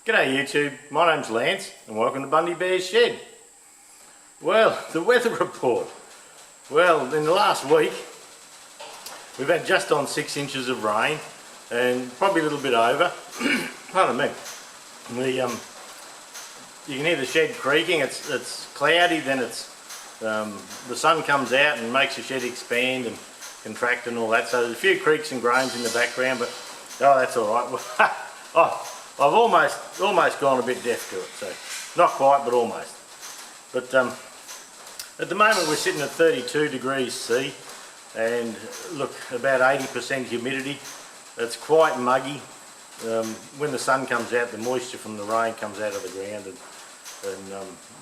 G'day YouTube, my name's Lance and welcome to Bundy Bear's Shed. Well, the weather report. Well, in the last week we've had just on 6 inches of rain and probably a little bit over. Pardon me. You can hear the shed creaking. It's cloudy, then the sun comes out and makes the shed expand and contract and all that. So there's a few creaks and groans in the background, but oh, that's all right. I've almost gone a bit deaf to it, so not quite, but almost. But at the moment we're sitting at 32 degrees C, and look, about 80% humidity. It's quite muggy. When the sun comes out, the moisture from the rain comes out of the ground, and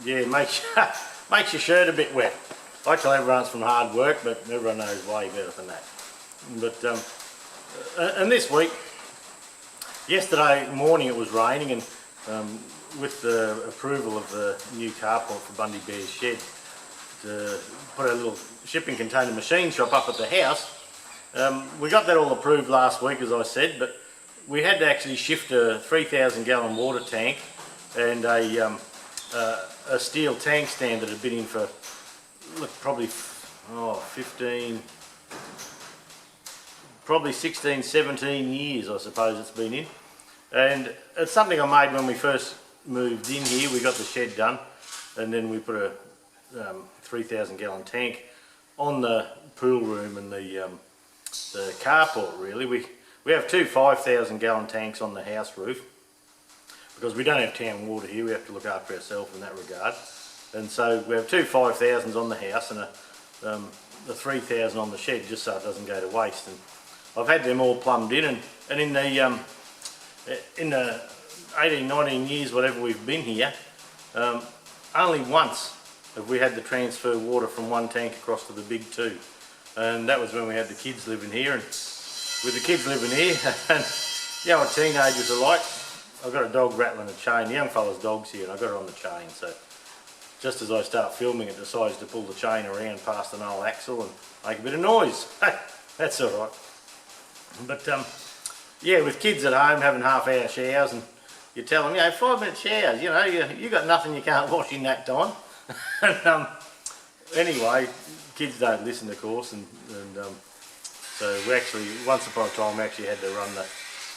yeah, it makes your shirt a bit wet. I tell everyone it's from hard work, but everyone knows way better than that. But and this week, yesterday morning it was raining, and with the approval of the new carport for Bundy Bear's Shed to put a little shipping container machine shop up at the house, we got that all approved last week, as I said, but we had to actually shift a 3,000 gallon water tank and a steel tank stand that had been in for, look, probably 16, 17 years I suppose it's been in. And it's something I made when we first moved in here. We got the shed done, and then we put a 3,000 gallon tank on the pool room and the carport. Really, we have two 5,000 gallon tanks on the house roof because we don't have town water here. We have to look after ourselves in that regard, and so we have two 5,000s on the house and a 3,000 on the shed, just so it doesn't go to waste. And I've had them all plumbed in, and in the 18, 19 years, whatever we've been here, only once have we had to transfer water from one tank across to the big two, and that was when we had the kids living here. And with the kids living here, and you know what teenagers are like, I've got a dog rattling a chain. The young fella's dog's here, and I've got it on the chain, so just as I start filming, it decides to pull the chain around past an old axle and make a bit of noise. That's all right. But yeah, with kids at home having half-hour showers, and you tell them, 5-minute showers, you got nothing you can't wash in that time. And anyway, kids don't listen, of course, and so we actually, once upon a time, we actually had to run the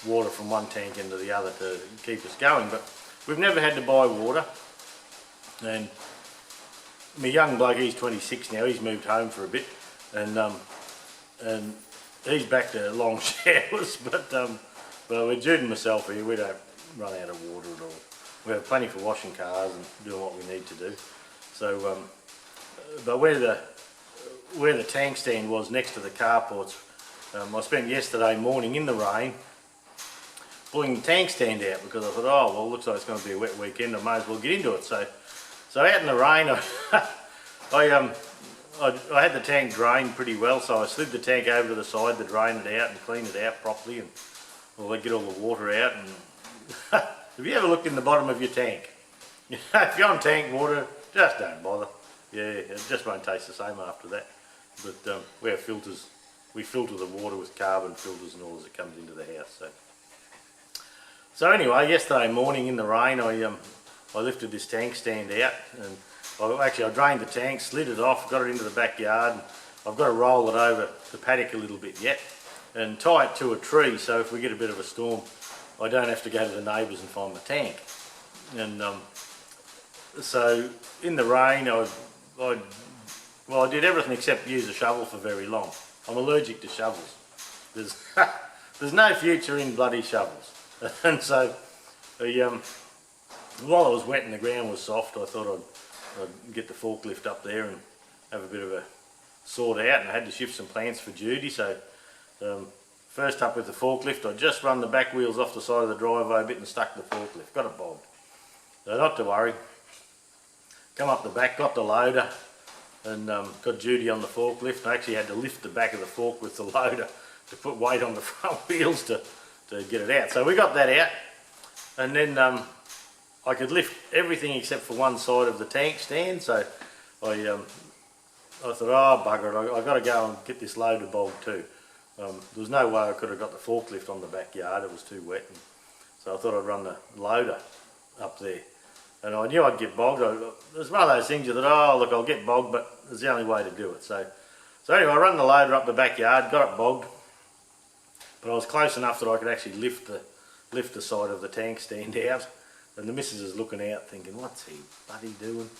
water from one tank into the other to keep us going. But we've never had to buy water. And my young bloke, he's 26 now, he's moved home for a bit, and he's back to long showers, but with Jude and myself here, we don't run out of water at all. We have plenty for washing cars and doing what we need to do. So, but where the tank stand was next to the carports, I spent yesterday morning in the rain pulling the tank stand out because I thought, oh well, looks like it's going to be a wet weekend, I may as well get into it. So out in the rain, I had the tank drained pretty well, so I slid the tank over to the side to drain it out and clean it out properly, and get all the water out. And have you ever looked in the bottom of your tank? If you're on tank water, just don't bother. Yeah, it just won't taste the same after that. But we have filters. We filter the water with carbon filters and all as it comes into the house. So anyway, yesterday morning in the rain, I lifted this tank stand out, and I drained the tank, slid it off, got it into the backyard, and I've got to roll it over the paddock a little bit yet and tie it to a tree, so if we get a bit of a storm I don't have to go to the neighbours and find my tank. And so in the rain I did everything except use a shovel for very long. I'm allergic to shovels. There's no future in bloody shovels. And so while it was wet and the ground was soft, I thought I'd get the forklift up there and have a bit of a sort out, and I had to shift some plants for Judy. So first up with the forklift, I just run the back wheels off the side of the driveway a bit and stuck the forklift, got it bogged. So not to worry, come up the back, got the loader, and got Judy on the forklift. I actually had to lift the back of the fork with the loader to put weight on the front wheels to get it out. So we got that out, and then I could lift everything except for one side of the tank stand. So I thought, oh bugger it, I've got to go and get this loader bogged too. There was no way I could have got the forklift on the backyard, it was too wet. And so I thought I'd run the loader up there. And I knew I'd get bogged. It was one of those things you thought, oh look, I'll get bogged, but it's the only way to do it. So anyway, I run the loader up the backyard, got it bogged, but I was close enough that I could actually lift the side of the tank stand out. And the missus is looking out thinking, what's he bloody doing?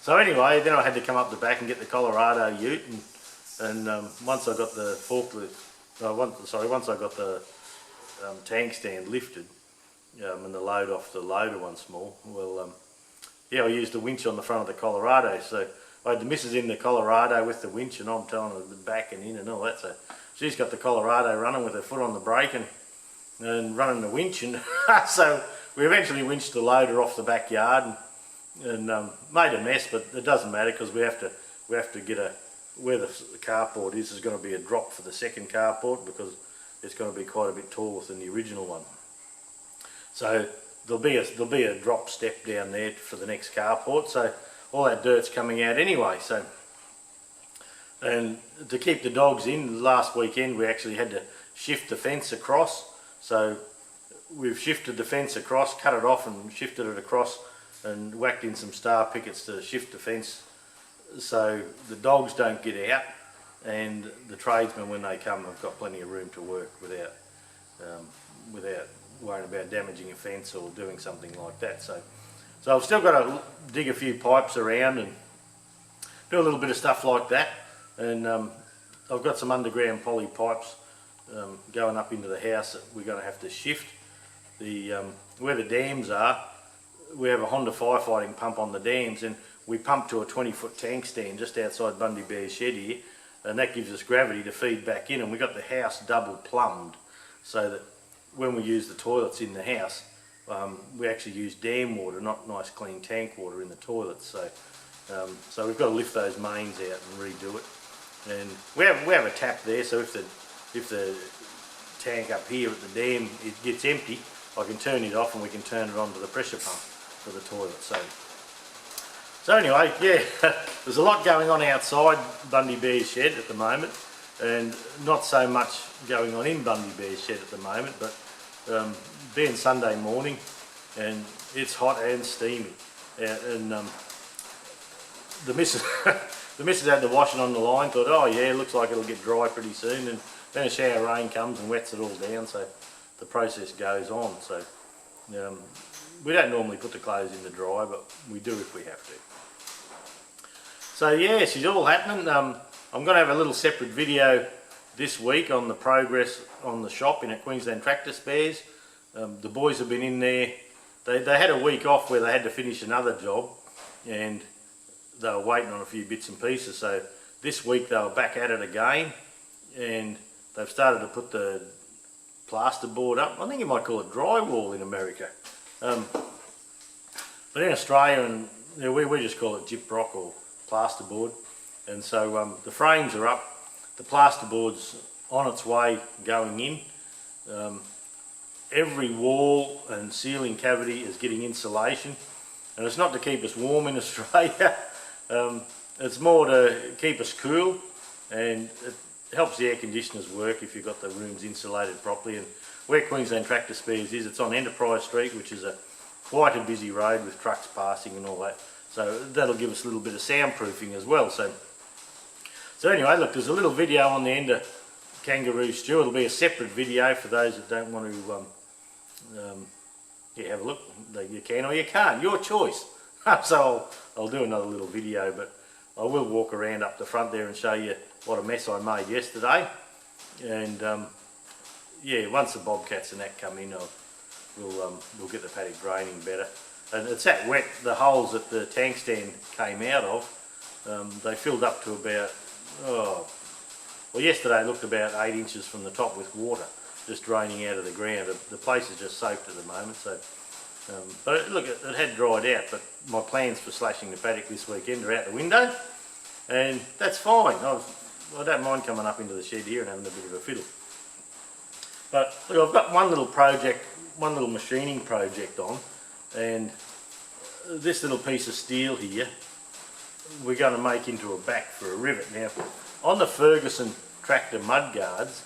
So anyway, then I had to come up the back and get the Colorado ute, and once I got the once I got the tank stand lifted, and the load off the loader once more, well, yeah, I used the winch on the front of the Colorado. So I had the missus in the Colorado with the winch, and I'm telling her the back and in and all that. So she's got the Colorado running with her foot on the brake and running the winch, and so we eventually winched the loader off the backyard and made a mess, but it doesn't matter because we have to get where the carport is going to be a drop for the second carport, because it's going to be quite a bit taller than the original one. So there'll be a drop step down there for the next carport. So all that dirt's coming out anyway. So, and to keep the dogs in, last weekend we actually had to shift the fence across. So we've shifted the fence across, cut it off and shifted it across, and whacked in some star pickets to shift the fence so the dogs don't get out, and the tradesmen when they come have got plenty of room to work without worrying about damaging a fence or doing something like that. So I've still got to dig a few pipes around and do a little bit of stuff like that, and I've got some underground poly pipes going up into the house that we're going to have to shift. Where the dams are, we have a Honda firefighting pump on the dams, and we pump to a 20-foot tank stand just outside Bundy Bear's shed here, and that gives us gravity to feed back in, and we got the house double plumbed so that when we use the toilets in the house, we actually use dam water, not nice clean tank water in the toilets. So we've got to lift those mains out and redo it. And we have a tap there, so if the tank up here at the dam it gets empty, I can turn it off and we can turn it on to the pressure pump for the toilet. So anyway, yeah, there's a lot going on outside Bundy Bear's shed at the moment, and not so much going on in Bundy Bear's shed at the moment, but being Sunday morning and it's hot and steamy, and the missus had the washing on the line, thought, oh yeah, looks like it'll get dry pretty soon, and then a shower of rain comes and wets it all down, so the process goes on. So we don't normally put the clothes in the dryer, but we do if we have to. So yeah, she's all happening. I'm going to have a little separate video this week on the progress on the shop in at Queensland Tractor Spares. The boys have been in there. They had a week off where they had to finish another job, and they were waiting on a few bits and pieces. So this week they were back at it again, and they've started to put the plasterboard up. I think you might call it drywall in America, but in Australia, and we just call it gyprock or plasterboard. And so the frames are up, the plasterboard's on its way going in. Every wall and ceiling cavity is getting insulation, and it's not to keep us warm in Australia, it's more to keep us cool, and it helps the air conditioners work if you've got the rooms insulated properly. And where Queensland Tractor Spares is, it's on Enterprise Street, which is quite a busy road with trucks passing and all that, so that'll give us a little bit of soundproofing as well. So anyway, look, there's a little video on the end of Kangaroo Stew. It'll be a separate video for those that don't want to yeah, have a look. You can or you can't, your choice. So I'll do another little video, but I will walk around up the front there and show you what a mess I made yesterday. And yeah, once the bobcats and that come in, we'll get the paddock draining better. And it's that wet, the holes that the tank stand came out of, they filled up to about, well yesterday it looked about 8 inches from the top with water just draining out of the ground. The place is just soaked at the moment. So, but look, it had dried out, but my plans for slashing the paddock this weekend are out the window, and that's fine. I don't mind coming up into the shed here and having a bit of a fiddle. But look, I've got one little project, one little machining project on, and this little piece of steel here we're going to make into a back for a rivet. Now, on the Ferguson tractor mud guards,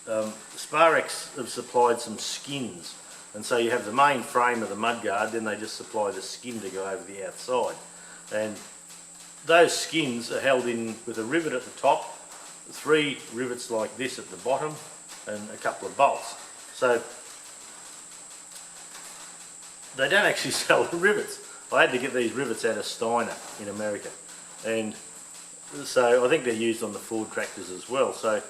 Sparex have supplied some skins, And so you have the main frame of the mud guard, then they just supply the skin to go over the outside. And those skins are held in with a rivet at the top, 3 rivets like this at the bottom, and a couple of bolts. So they don't actually sell the rivets. I had to get these rivets out of Steiner in America, and so I think they're used on the Ford tractors as well. So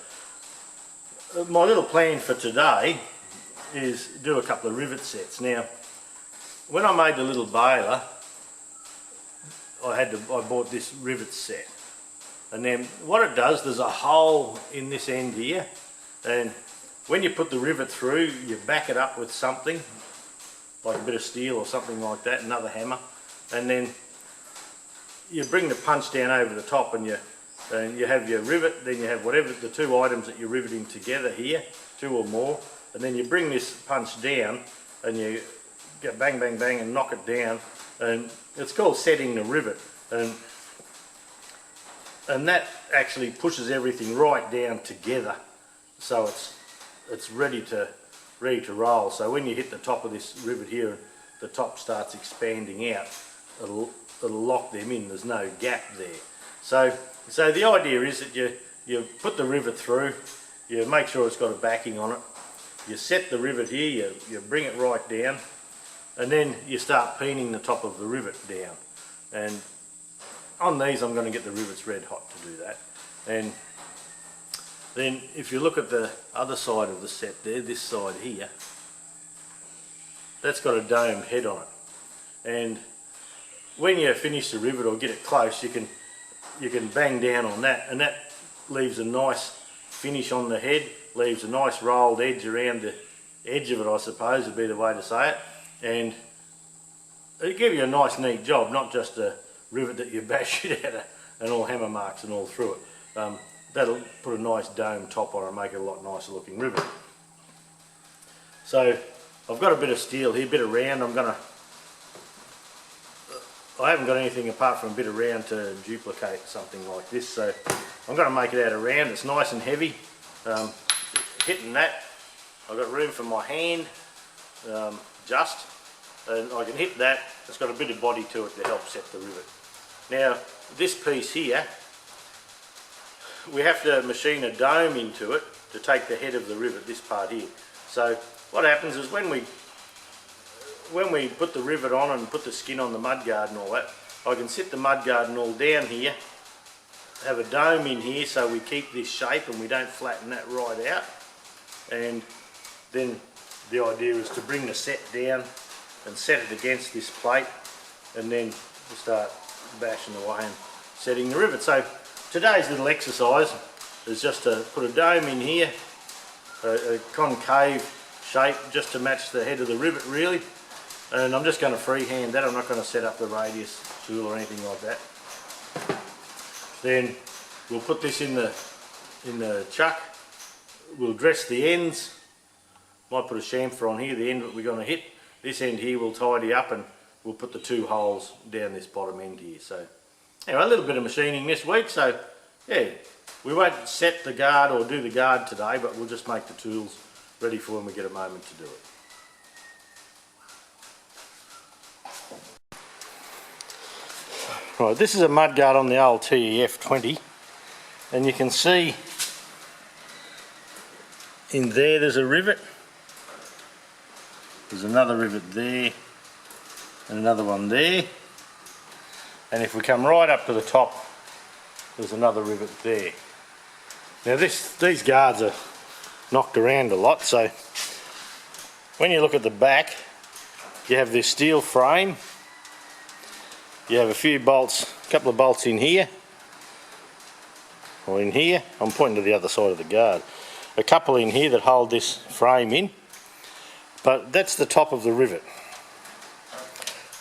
my little plan for today is do a couple of rivet sets. Now, when I made the little baler, I bought this rivet set, and then what it does, there's a hole in this end here, and when you put the rivet through, you back it up with something like a bit of steel or something like that, another hammer, and then you bring the punch down over the top, and you have your rivet, then you have whatever the 2 items that you're riveting together here, 2 or more, and then you bring this punch down and you go bang bang bang and knock it down, and it's called setting the rivet, and that actually pushes everything right down together, so it's ready to roll. So when you hit the top of this rivet here and the top starts expanding out, it'll lock them in, there's no gap there. So the idea is that you put the rivet through, you make sure it's got a backing on it, you set the rivet here, you bring it right down, and then you start peening the top of the rivet down. And on these I'm going to get the rivets red hot to do that. And then if you look at the other side of the set there, this side here, that's got a domed head on it. And when you finish the rivet or get it close, you can bang down on that, and that leaves a nice finish on the head, leaves a nice rolled edge around the edge of it, I suppose would be the way to say it. And it'll give you a nice neat job, not just a rivet that you bash it out of and all hammer marks and all through it. That'll put a nice dome top on it and make it a lot nicer looking rivet. So I've got a bit of steel here, a bit of round. I haven't got anything apart from a bit of round to duplicate something like this, so I'm going to make it out of round. It's nice and heavy. Hitting that, I've got room for my hand, and I can hit that. It's got a bit of body to it to help set the rivet. Now this piece here, we have to machine a dome into it to take the head of the rivet, this part here. So what happens is when we put the rivet on and put the skin on the mud guard and all that, I can sit the mud guard and all down here, have a dome in here so we keep this shape and we don't flatten that right out. And then the idea is to bring the set down and set it against this plate, and then start bashing away and setting the rivet. So today's little exercise is just to put a dome in here, a concave shape just to match the head of the rivet really, and I'm just going to freehand that. I'm not going to set up the radius tool or anything like that. Then we'll put this in the chuck, we'll dress the ends, might put a chamfer on here, the end that we're going to hit. This end here we'll tidy up and we'll put the 2 holes down this bottom end here. So anyway, a little bit of machining this week, so yeah, we won't set the guard or do the guard today, but we'll just make the tools ready for when we get a moment to do it. Right, this is a mud guard on the old TEF 20, and you can see in there's a rivet, there's another rivet there, and another one there, and if we come right up to the top, there's another rivet there. Now these guards are knocked around a lot, so when you look at the back, you have this steel frame, you have a few bolts, a couple of bolts in here, or in here, I'm pointing to the other side of the guard, a couple in here that hold this frame in, but that's the top of the rivet.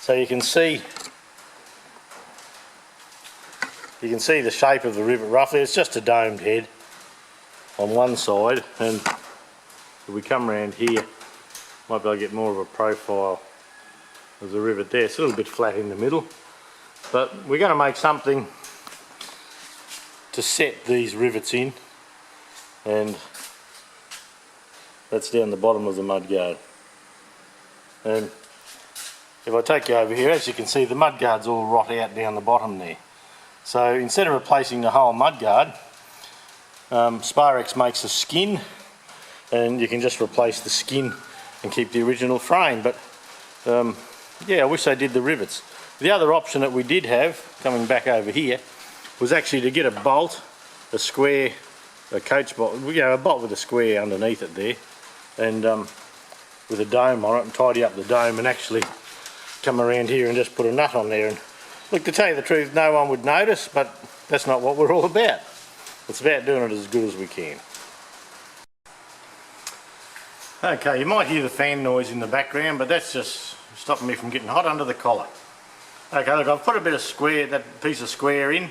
So you can see the shape of the rivet roughly. It's just a domed head on one side, and if we come around here, might be able to get more of a profile of the rivet there. It's a little bit flat in the middle, but we're going to make something to set these rivets in, and that's down the bottom of the mud guard. And if I take you over here, as you can see, the mud guard's all rot out down the bottom there. So instead of replacing the whole mud guard, Sparex makes a skin, and you can just replace the skin and keep the original frame. But yeah, I wish they did the rivets. The other option that we did have, coming back over here, was actually to get a bolt, a square, a coach bolt, a bolt with a square underneath it there, and with a dome on it, and tidy up the dome and actually come around here and just put a nut on there. And look, to tell you the truth, no one would notice, but that's not what we're all about. It's about doing it as good as we can. Okay, you might hear the fan noise in the background, but that's just stopping me from getting hot under the collar. Okay, look, I've put a bit of square, that piece of square in.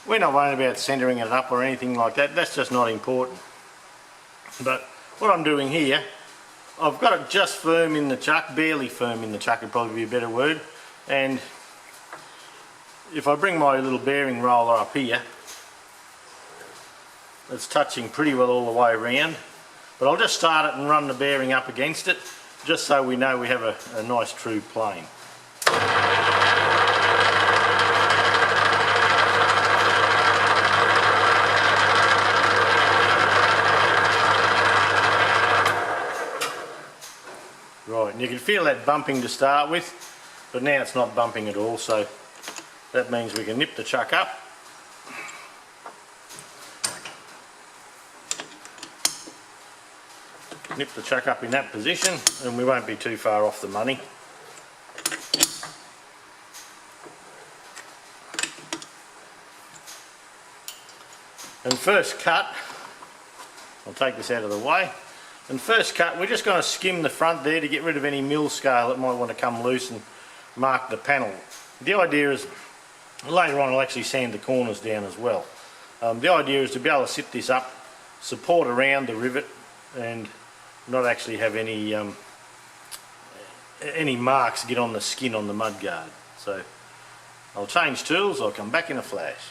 We're not worrying about centering it up or anything like that. That's just not important. But what I'm doing here, I've got it just firm in the chuck, barely firm in the chuck would probably be a better word. And if I bring my little bearing roller up here, it's touching pretty well all the way around. But I'll just start it and run the bearing up against it, just so we know we have a nice true plane. Right, and you can feel that bumping to start with, but now it's not bumping at all, so that means we can nip the chuck up. Nip the chuck up in that position, and we won't be too far off the money. And first cut, I'll take this out of the way, and first cut we're just going to skim the front there to get rid of any mill scale that might want to come loose and mark the panel. The idea is, later on I'll actually sand the corners down as well. The idea is to be able to sit this up, support around the rivet, and not actually have any marks get on the skin on the mud guard. So I'll change tools, I'll come back in a flash.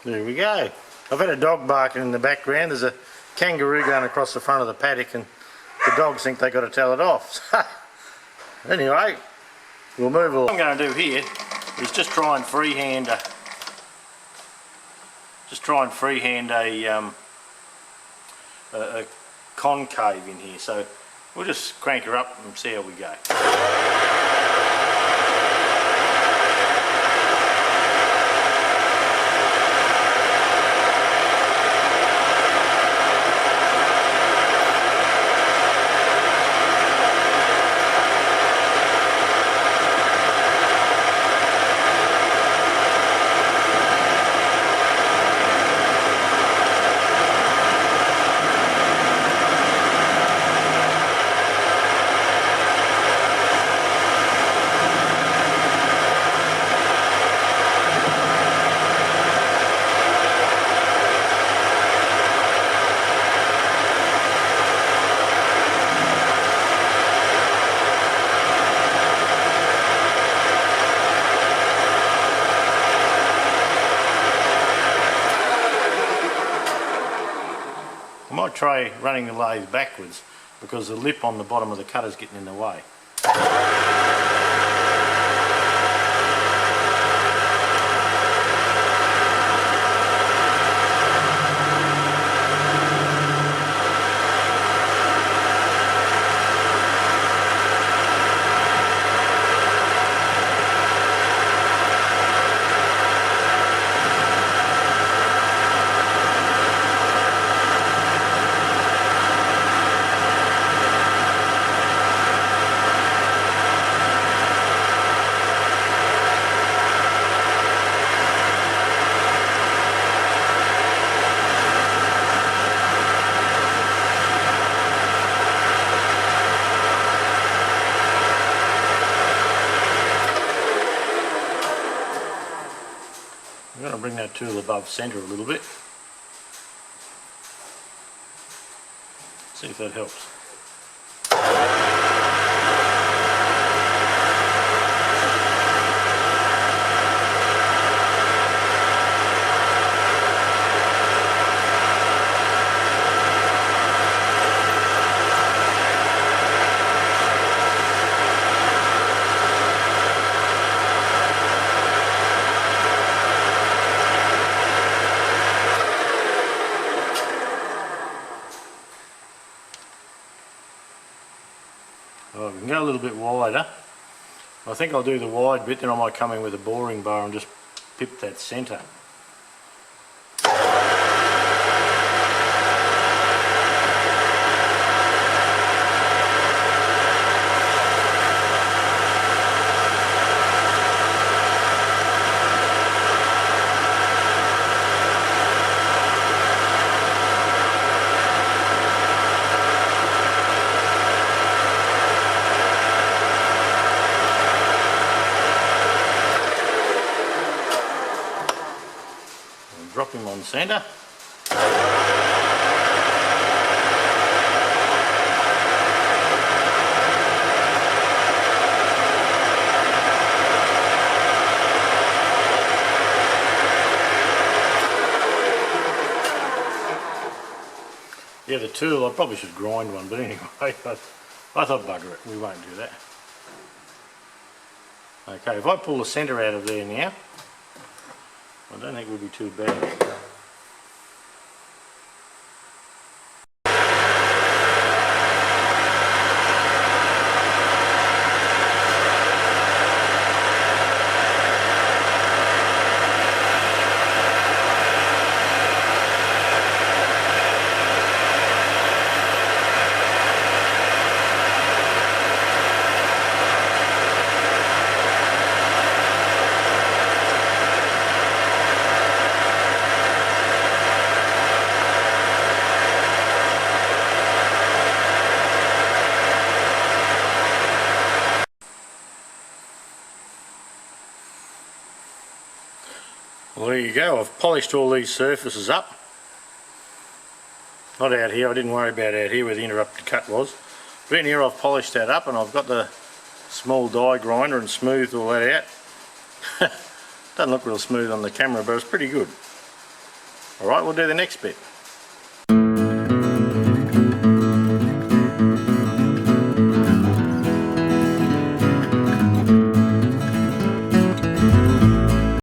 There we go. I've had a dog barking in the background. There's a kangaroo going across the front of the paddock and the dogs think they've got to tell it off. Anyway, we'll move along. What I'm going to do here is just try and freehand a concave in here. So we'll just crank her up and see how we go. I might try running the lathe backwards because the lip on the bottom of the cutter is getting in the way. I'm going to bring that tool above centre a little bit. See if that helps. Oh, we can go a little bit wider. I think I'll do the wide bit, then I might come in with a boring bar and just pip that centre. Drop him on centre. Yeah, the tool, I probably should grind one, but anyway, I thought bugger it, we won't do that. Okay, if I pull the centre out of there now, I don't think it would be too bad. Well, there you go, I've polished all these surfaces up. Not out here, I didn't worry about out here where the interrupted cut was. But in here I've polished that up and I've got the small die grinder and smoothed all that out. Doesn't look real smooth on the camera, but it's pretty good. Alright, we'll do the next bit.